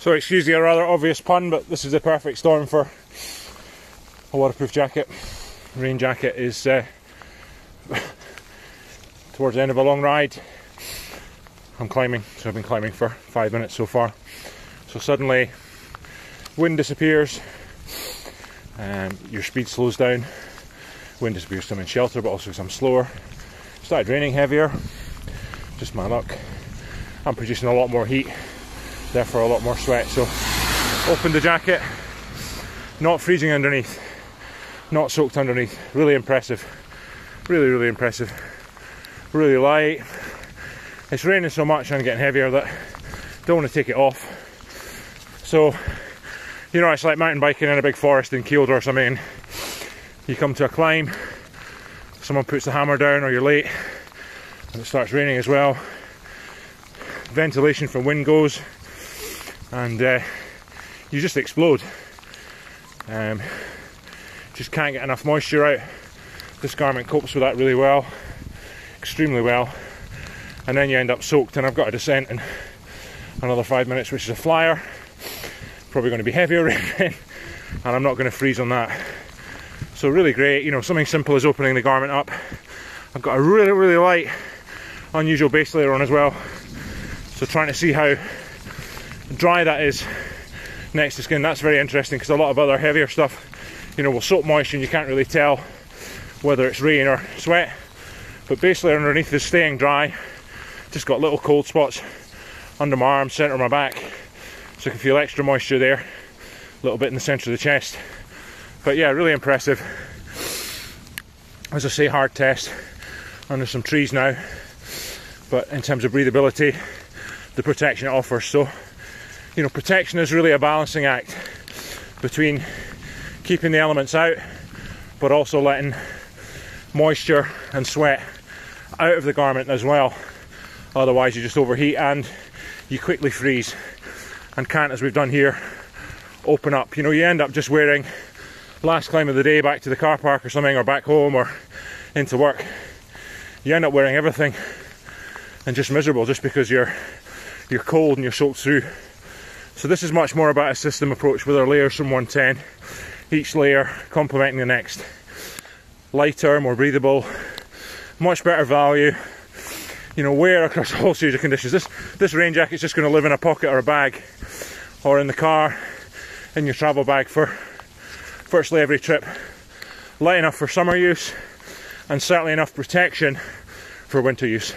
So excuse the rather obvious pun, but this is the perfect storm for a waterproof jacket. Rain jacket is towards the end of a long ride. I'm climbing, so I've been climbing for 5 minutes so far. So suddenly wind disappears, your speed slows down. Wind disappears because I'm in shelter, but also because I'm slower. Started raining heavier, just my luck. I'm producing a lot more heat, therefore a lot more sweat. So opened the jacket, not freezing underneath, not soaked underneath. Really impressive, really impressive. Really light. It's raining so much and getting heavier that I don't want to take it off. So, you know, it's like mountain biking in a big forest in Kielder or something. You come to a climb, someone puts the hammer down or you're late, and it starts raining as well. Ventilation from wind goes, and you just explode. Just can't get enough moisture out. This garment copes with that really well, extremely well. And then you end up soaked, and I've got a descent in another 5 minutes, which is a flyer. Probably going to be heavier rain, and I'm not going to freeze on that. So really great, you know, something simple as opening the garment up. I've got a really light, unusual base layer on as well. So trying to see how dry that is next to skin. That's very interesting, because a lot of other heavier stuff, you know, will soak moisture and you can't really tell whether it's rain or sweat. But base layer underneath is staying dry. Just got little cold spots under my arm, centre of my back, so I can feel extra moisture there. A little bit in the centre of the chest. But yeah, really impressive. As I say, hard test under some trees now. But in terms of breathability, the protection it offers. So, you know, protection is really a balancing act between keeping the elements out, but also letting moisture and sweat out of the garment as well. Otherwise you just overheat and you quickly freeze, and can't, as we've done here, open up. You know, you end up just wearing last climb of the day back to the car park or something, or back home or into work. You end up wearing everything and just miserable just because you're cold and you're soaked through. So this is much more about a system approach with our layers from 110, each layer complementing the next. Lighter, more breathable, much better value. You know, wear across a whole series of conditions. This rain jacket's just going to live in a pocket or a bag, or in the car, in your travel bag for virtually every trip. Light enough for summer use, and certainly enough protection for winter use.